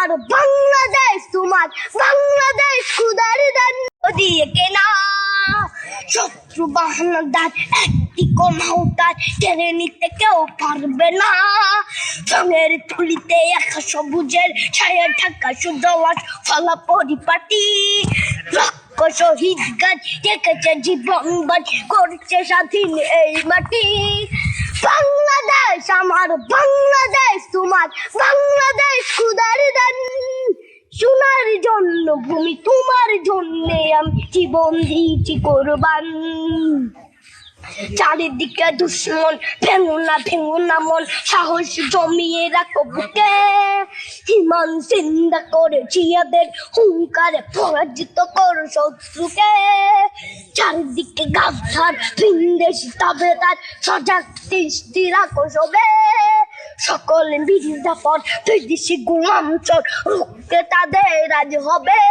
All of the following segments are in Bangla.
আমার বাংলাদেশ তোমার বাংলাদেশ খুদার দান দিয়ে কেনা শত্রু বাহানাদার একটি কমাউটার কেড়ে নিতে কেউ পারবে না রঙের তুলিতে একা সবুজের ছায়া ঢাকা সুজলাস ফলা পরিপাটি লক্ষ শহীদ গাছ ডেকেছে জীবন বাজ করছে স্বাধীন এই মাটি বাংলাদেশ আমার বাংলাদেশ তোমার বাংলাদেশ খুদার দান সোনার জন্য ভূমি তোমার জন্যে আমি জীবন দিয়েছি কোরবান চারিদিকে দুশ্মন ভেঙো না মন সাহস জমিয়ে রাখো বুকে হিমান চিন্তা করেছি এদের হুঙ্কারে পরাজিত করো শত্রুকে চারিদিকে গাছার ভিনদেশি তাবেদার সজাগ দৃষ্টি রাখো সবে সকলে মির্জাফর বিদেশি গোলাম চোর রুখতে তাদের আজ হবে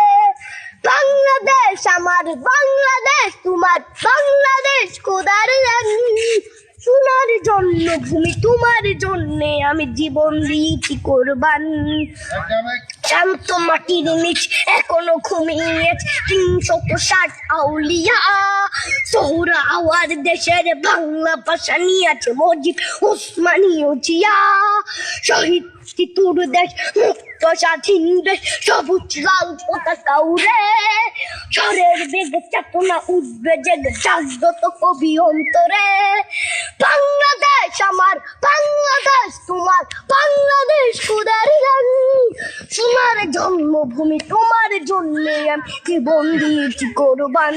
বাংলাদেশ আমার বাংলাদেশ তোমার বাংলাদেশ খোদার সোনার জন্য ভূমি তোমার জন্য আমি জীবন দিয়েছি কোরবান শান্ত মাটির নিচ এখনো ঘুমিয়ে 360 আউলিয়া সোহরা আওয়ার দেশের বাংলা ভাষা নিয়েছে মজিদ উসমানীয় জিয়া শহীদ তোর দেশ মুক্ত স্বাধীন দেশ সবুজ লাল পতাকা উড়ে ঝড়ের বেগে চেতনা উঠবে জেগে জাগ্রত কবি অন্তরে বাংলাদেশ আমার বাংলাদেশ তোমার বাংলাদেশ খুদার গান সোনার জন্মভূমি তোমার জন্যে আমি জীবন দিয়েছি কোরবান।